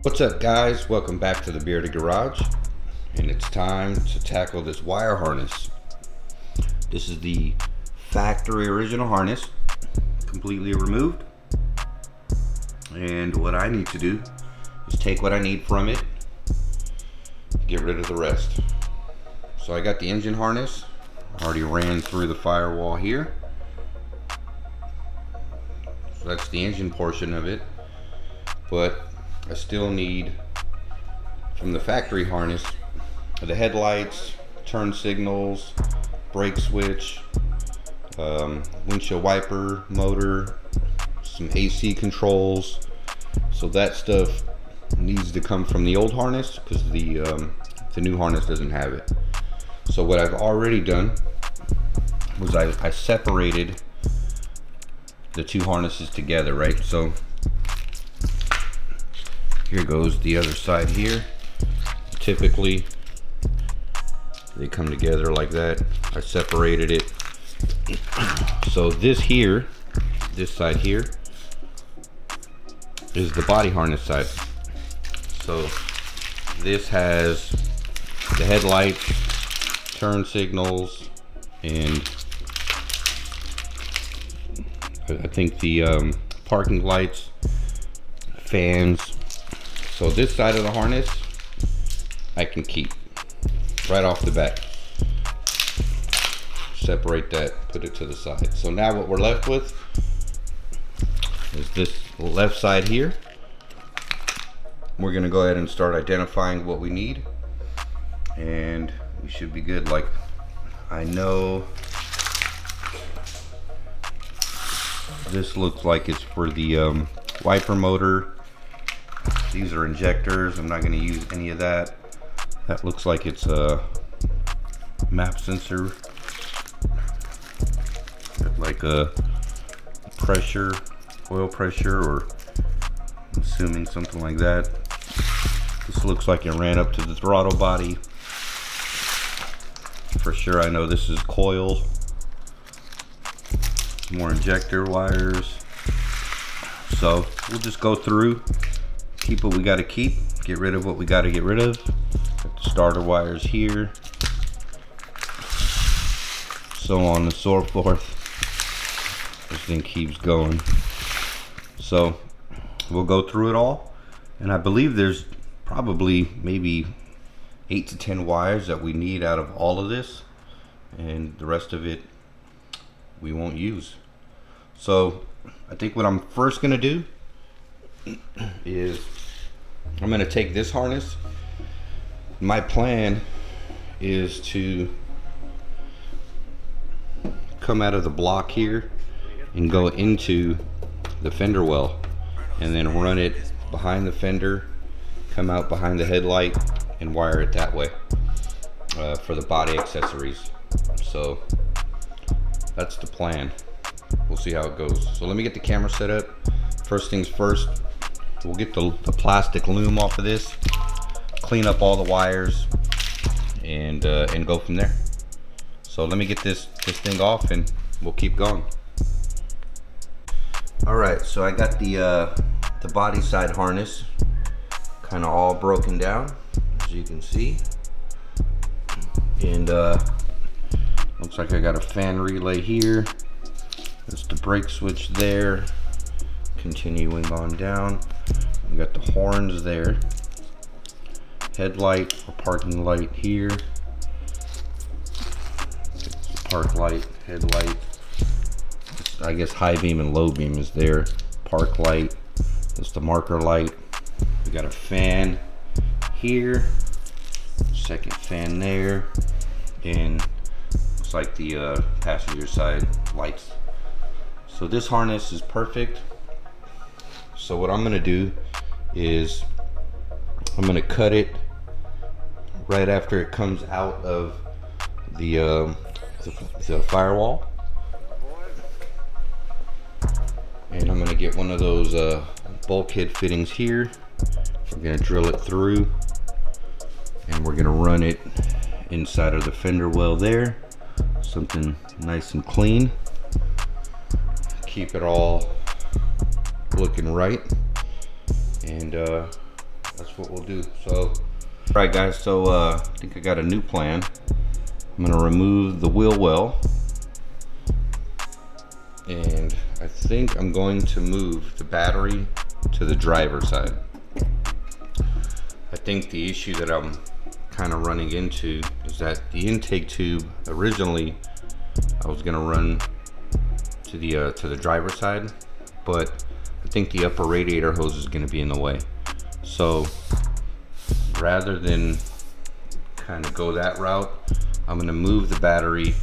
What's up, guys? Welcome back to the Bearded Garage, and it's time to tackle this wire harness. This is the factory original harness, completely removed, and what I need to do is take what I need from it, get rid of the rest. So I got the engine harness, already ran through the firewall here, so that's the engine portion of it, but I still need, from the factory harness, the headlights, turn signals, brake switch, windshield wiper, motor, some AC controls. So that stuff needs to come from the old harness because the new harness doesn't have it. So what I've already done was I separated the two harnesses together, right? So here goes the other side here. Typically, they come together like that. I separated it. So this here, this side here, is the body harness side. So this has the headlights, turn signals, and I think the parking lights, fans. So this side of the harness, I can keep right off the bat. Separate that, put it to the side. So now what we're left with is this left side here. We're gonna go ahead and start identifying what we need, and we should be good. Like, I know this looks like it's for the wiper motor. These are injectors. I'm not going to use any of that. That looks like it's a map sensor, like a pressure, oil pressure, or I'm assuming something like that. This looks like it ran up to the throttle body. For sure, I know this is coil. More injector wires. So we'll just go through, keep what we got to keep, get rid of what we got to get rid of. Got the starter wires here, so on and so forth. This thing keeps going. So we'll go through it all, and I believe there's probably maybe 8 to 10 wires that we need out of all of this, and the rest of it we won't use. So I think what I'm first gonna do is I'm gonna take this harness. My plan is to come out of the block here and go into the fender well, and then run it behind the fender, come out behind the headlight, and wire it that way for the body accessories. So that's the plan. We'll see how it goes. So let me get the camera set up. First things first, we'll get the plastic loom off of this, clean up all the wires, and go from there. So let me get this thing off, and we'll keep going. All right, so I got the body side harness kind of all broken down, as you can see, and looks like I got a fan relay here. That's the brake switch there. Continuing on down, we got the horns there, headlight or parking light here, park light, headlight, I guess high beam and low beam is there, park light, that's the marker light. We got a fan here, second fan there, and looks like the passenger side lights. So this harness is perfect. So what I'm gonna do is I'm gonna cut it right after it comes out of the firewall, and I'm gonna get one of those bulkhead fittings here. We're gonna drill it through, and we're gonna run it inside of the fender well there, something nice and clean. Keep it all looking right, and that's what we'll do. So, all right guys, so I think I got a new plan. I'm gonna remove the wheel well, and I think I'm going to move the battery to the driver's side. I think the issue that I'm kind of running into is that the intake tube, originally I was gonna run to the driver's side, but I think the upper radiator hose is gonna be in the way. So rather than kind of go that route, I'm gonna move the battery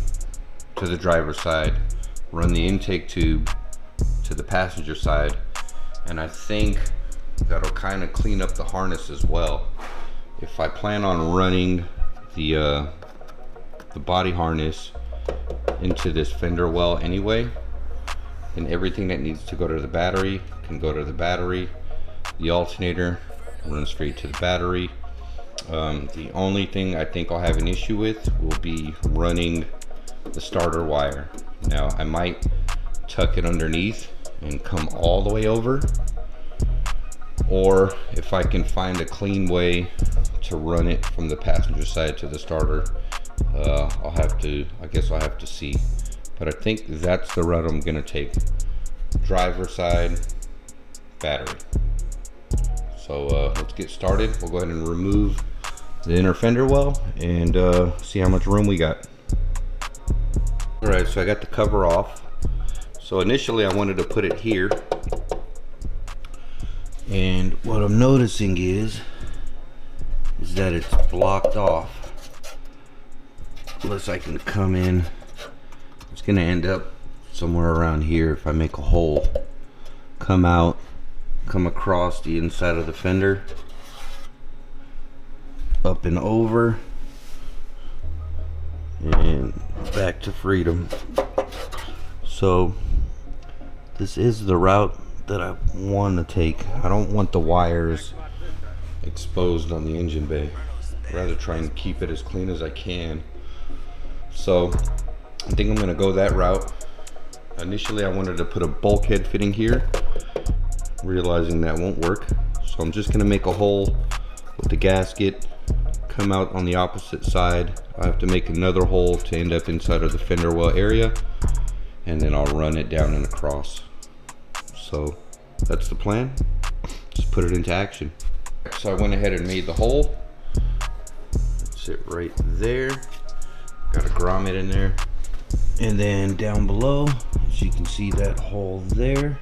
to the driver's side, run the intake tube to the passenger side, and I think that'll kind of clean up the harness as well. If I plan on running the body harness into this fender well anyway, then everything that needs to go to the battery can go to the battery. The alternator runs straight to the battery. The only thing I think I'll have an issue with will be running the starter wire. Now I might tuck it underneath and come all the way over, or if I can find a clean way to run it from the passenger side to the starter, I guess I'll have to see. But I think that's the route I'm gonna take. Driver side, battery. So let's get started. We'll go ahead and remove the inner fender well and see how much room we got. All right, so I got the cover off. So initially I wanted to put it here, and what I'm noticing is that it's blocked off. Unless I can come in, it's gonna end up somewhere around here if I make a hole. Come out, come across the inside of the fender, up and over, and back to freedom. So this is the route that I want to take. I don't want the wires exposed on the engine bay. I'd rather try and keep it as clean as I can. So I think I'm gonna go that route. Initially I wanted to put a bulkhead fitting here, realizing that won't work. So I'm just gonna make a hole with the gasket, come out on the opposite side. I have to make another hole to end up inside of the fender well area, and then I'll run it down and across. So that's the plan. Just put it into action. So I went ahead and made the hole. That's it right there. Got a grommet in there. And then down below, as you can see, that hole there.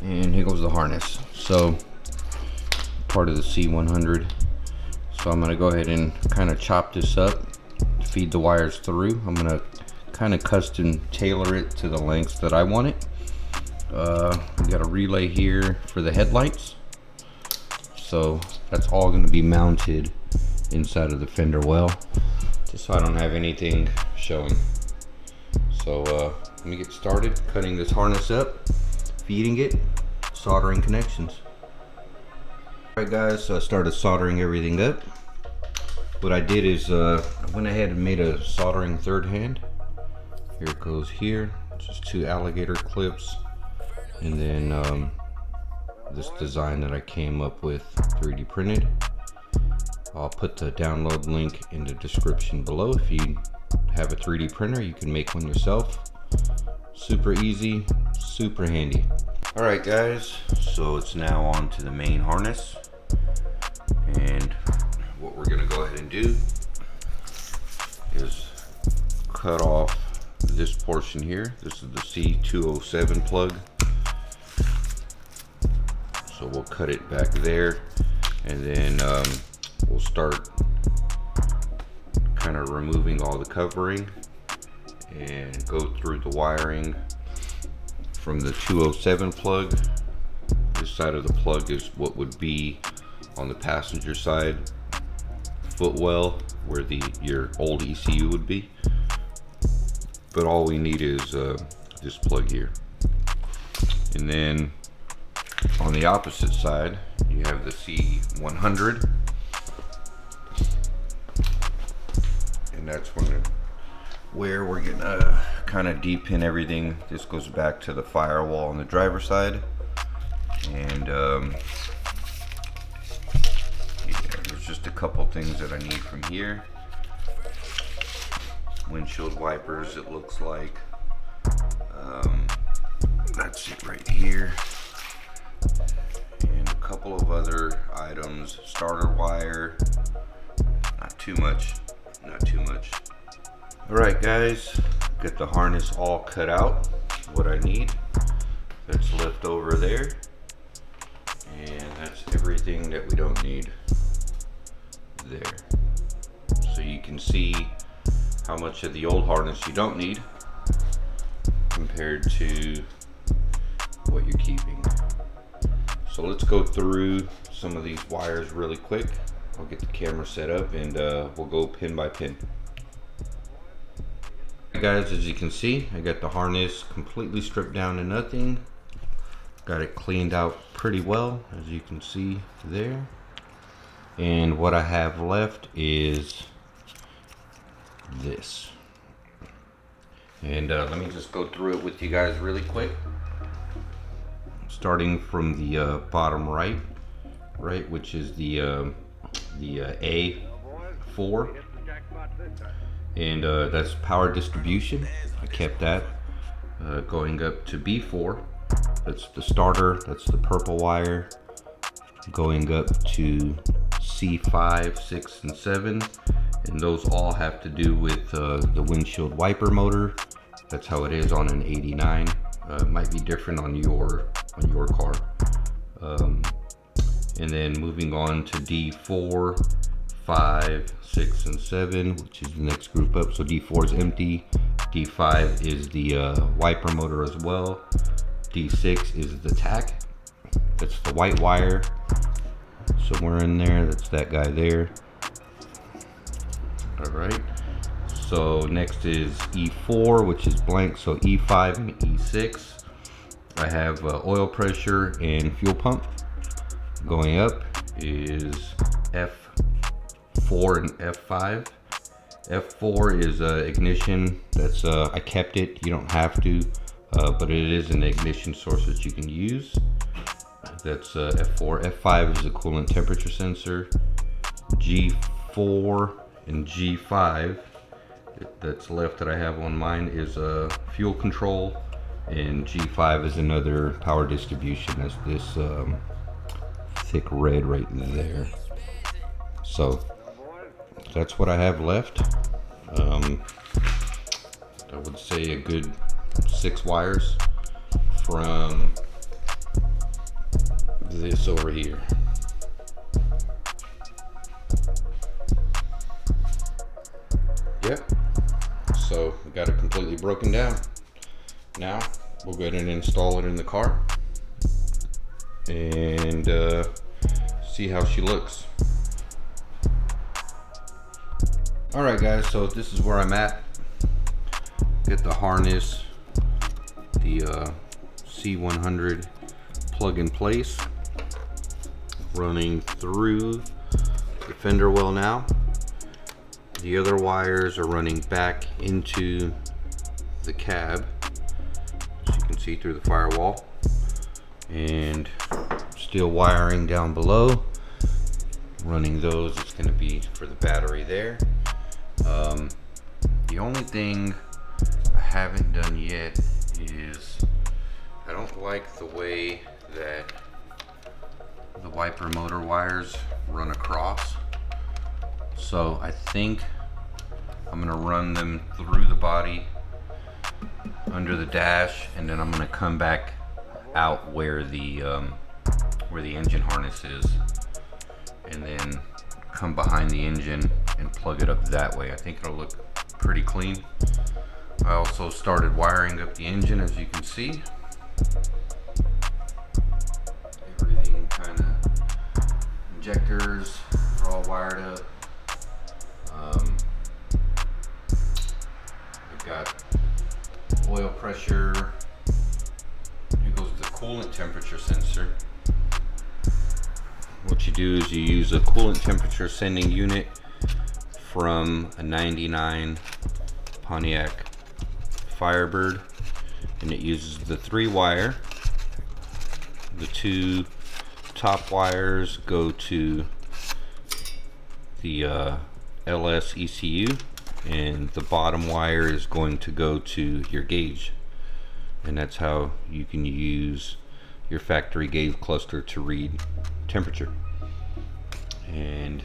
And here goes the harness. So part of the C100. So I'm gonna go ahead and kind of chop this up, feed the wires through. I'm gonna kind of custom tailor it to the lengths that I want it. We got a relay here for the headlights. So that's all gonna be mounted inside of the fender well, just so I don't have anything showing. So let me get started cutting this harness up, feeding it, soldering connections. Alright guys, so I started soldering everything up. What I did is I went ahead and made a soldering third hand. Here it goes here, just 2 alligator clips, and then this design that I came up with 3D printed. I'll put the download link in the description below. If you have a 3D printer, you can make one yourself. Super easy, super handy. All right guys, so it's now on to the main harness, and what we're gonna go ahead and do is cut off this portion here. This is the C207 plug, so we'll cut it back there, and then we'll start kind of removing all the covering and go through the wiring from the 207 plug. This side of the plug is what would be on the passenger side footwell, where your old ECU would be. But all we need is this plug here. And then on the opposite side, you have the C100. And that's where we're gonna kind of deep-pin everything. This goes back to the firewall on the driver's side, and just a couple things that I need from here. Windshield wipers, it looks like. That's it right here. And a couple of other items. Starter wire. Not too much. Not too much. Alright guys, get the harness all cut out. What I need. That's left over there. And that's everything that we don't need there. So you can see how much of the old harness you don't need compared to what you're keeping. So let's go through some of these wires really quick. I'll get the camera set up and we'll go pin by pin. Guys, as you can see, I got the harness completely stripped down to nothing. Got it cleaned out pretty well, as you can see there. And what I have left is this. And let me just go through it with you guys really quick. Starting from the bottom right, which is the A4. And that's power distribution. I kept that. Going up to B4. That's the starter, that's the purple wire. Going up to C5, 6, and 7. And those all have to do with the windshield wiper motor. That's how it is on an 89. It might be different on your car. And then moving on to D4, 5, 6, and 7, which is the next group up. So D4 is empty. D5 is the wiper motor as well. D6 is the tack. That's the white wire. Somewhere in there, that's that guy there. All right. So next is E4, which is blank. So E5 and E6. I have oil pressure and fuel pump. Going up is F4 and F5. F4 is ignition. That's I kept it. You don't have to, but it is an ignition source that you can use. That's F4. F5 is a coolant temperature sensor. G4 and G5 that's left that I have on mine is fuel control, and G5 is another power distribution. That's this thick red right there. So that's what I have left. I would say a good 6 wires from this over here. Yep. So we got it completely broken down. Now we'll go ahead and install it in the car and see how she looks. Alright guys, so this is where I'm at. Get the harness, the C100 plug in place, running through the fender well now. The other wires are running back into the cab, as you can see through the firewall, and still wiring down below. Running those, it's going to be for the battery there. The only thing I haven't done yet is I don't like the way that the wiper motor wires run across. So I think I'm gonna run them through the body, under the dash, and then I'm gonna come back out where the engine harness is, and then come behind the engine and plug it up that way. I think it'll look pretty clean. I also started wiring up the engine, as you can see. Everything kind of, injectors are all wired up. We've got oil pressure. Here goes the coolant temperature sensor. What you do is you use a coolant temperature sending unit from a 99 Pontiac Firebird, and it uses the 3 wire. The 2 top wires go to the LS ECU, and the bottom wire is going to go to your gauge, and that's how you can use your factory gauge cluster to read temperature. And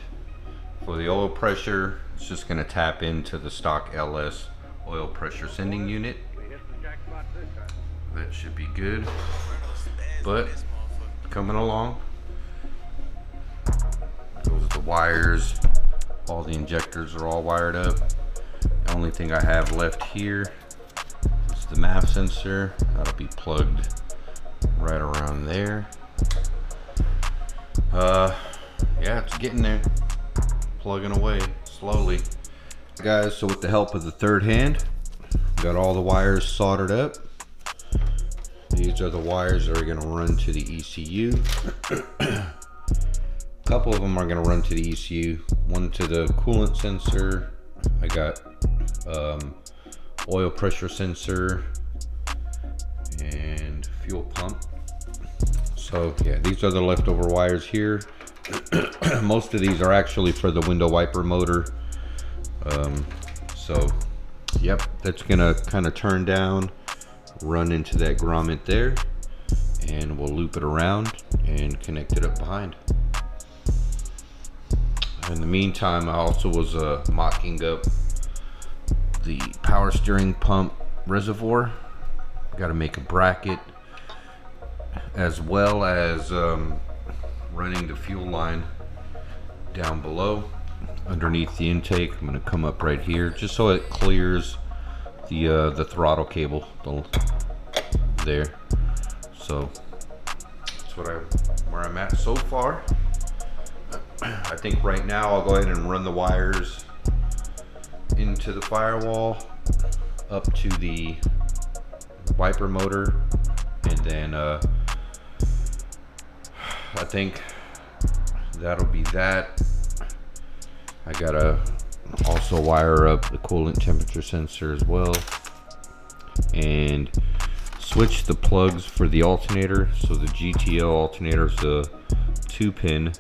for the oil pressure, it's just going to tap into the stock LS oil pressure sending unit. That should be good, but coming along. Those are the wires. All the injectors are all wired up. The only thing I have left here is the MAF sensor. That'll be plugged right around there. Yeah, it's getting there. Plugging away slowly. Guys, so with the help of the third hand, got all the wires soldered up. These are the wires that are going to run to the ECU. A couple of them are going to run to the ECU. One to the coolant sensor. I got oil pressure sensor and fuel pump. So yeah, these are the leftover wires here. Most of these are actually for the window wiper motor. So yep, that's gonna kind of turn down, run into that grommet there, and we'll loop it around and connect it up behind. In the meantime, I also was mocking up the power steering pump reservoir. Got to make a bracket, as well as running the fuel line down below underneath the intake. I'm going to come up right here just so it clears the throttle cable there. So that's where I'm at so far. I think right now I'll go ahead and run the wires into the firewall up to the wiper motor, and then I think that'll be that. I gotta also wire up the coolant temperature sensor as well, and switch the plugs for the alternator. So the GTO alternator is a 2-pin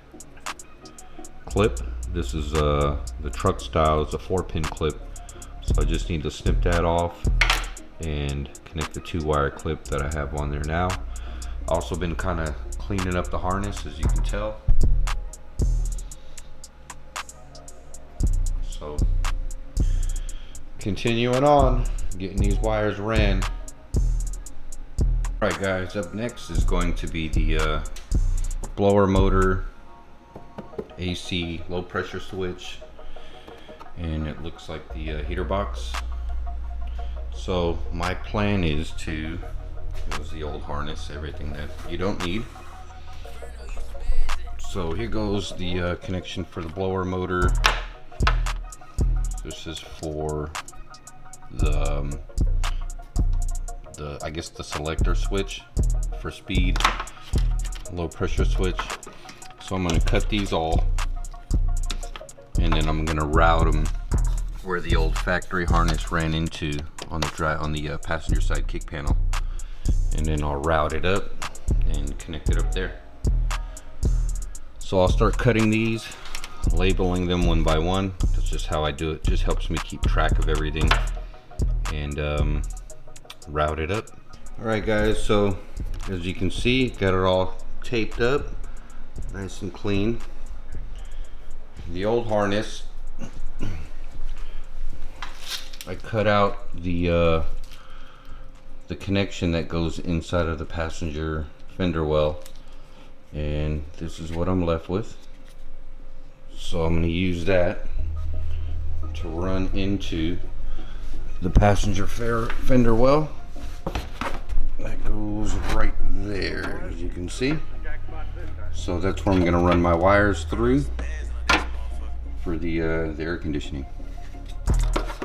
clip. This is the truck style, is a 4-pin clip. So I just need to snip that off and connect the 2-wire clip that I have on there now. Also been kind of cleaning up the harness, as you can tell. So continuing on, getting these wires ran. Alright guys, up next is going to be the blower motor AC low pressure switch, and it looks like the heater box. So my plan is to use the old harness, everything that you don't need. So here goes the connection for the blower motor. This is for the I guess the selector switch for speed, low pressure switch. So I'm going to cut these all, and then I'm going to route them where the old factory harness ran into on the passenger side kick panel, and then I'll route it up and connect it up there. So I'll start cutting these, labeling them one by one. That's just how I do it. Just helps me keep track of everything and route it up. Alright guys, so as you can see, got it all taped up nice and clean. The old harness, I cut out the connection that goes inside of the passenger fender well, and this is what I'm left with. So I'm going to use that to run into the passenger fender well. That goes right there, as you can see. So that's where I'm going to run my wires through for the air conditioning.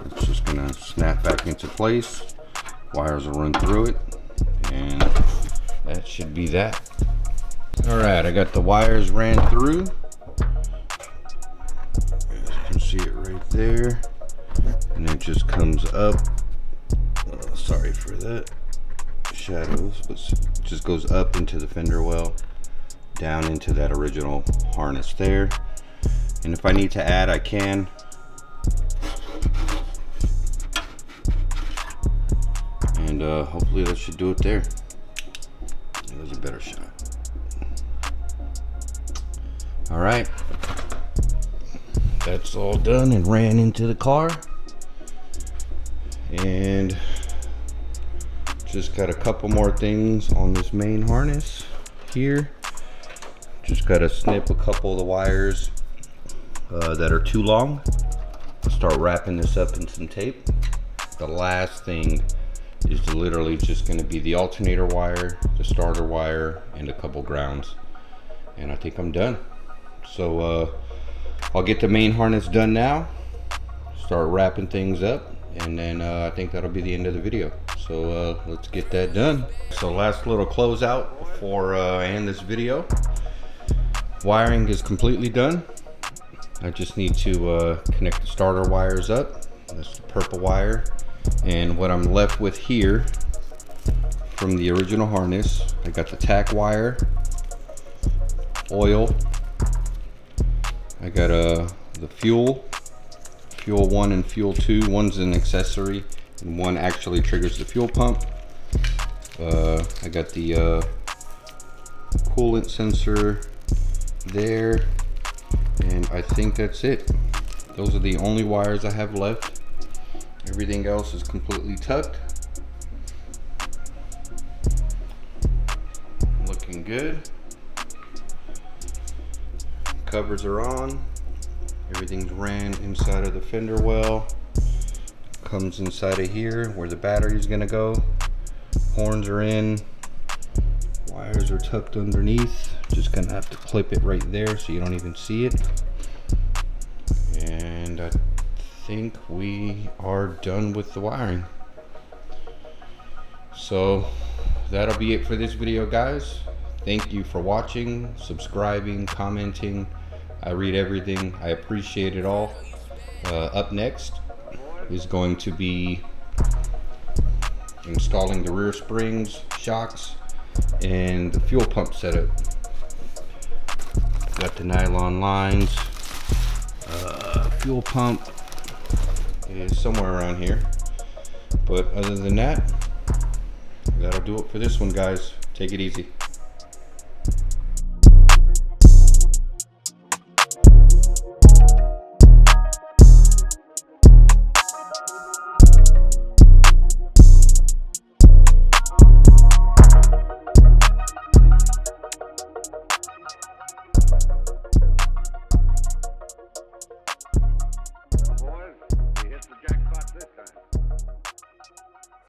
It's just going to snap back into place. Wires will run through it, and that should be that. Alright, I got the wires ran through. As you can see it right there. And it just comes up. Sorry for that. Shadows, but it just goes up into the fender well, down into that original harness there, And if I need to add, I can. And hopefully that should do it there. That was a better shot. All right. That's all done and ran into the car. And just got a couple more things on this main harness here. Just got to snip a couple of the wires that are too long. Start wrapping this up in some tape. The last thing is literally just going to be the alternator wire, the starter wire, and a couple grounds. And I think I'm done. So I'll get the main harness done now, start wrapping things up, and then I think that'll be the end of the video. So let's get that done. So last little closeout before I end this video. Wiring is completely done. I just need to connect the starter wires up. That's the purple wire. And what I'm left with here from the original harness, I got the tack wire, oil, I got the fuel 1 and fuel 2. One's an accessory and one actually triggers the fuel pump. I got the coolant sensor there, and I think that's it. Those are the only wires I have left. Everything else is completely tucked. Looking good. Covers are on. Everything's ran inside of the fender well. Comes inside of here where the battery is gonna go. Horns are in. Wires are tucked underneath. Just gonna have to clip it right there so you don't even see it. And I think we are done with the wiring. So that'll be it for this video, guys. Thank you for watching, subscribing, commenting. I read everything. I appreciate it all. Up next is going to be installing the rear springs, shocks, and the fuel pump setup. Got the nylon lines. Fuel pump is somewhere around here. But other than that, that'll do it for this one, guys. Take it easy.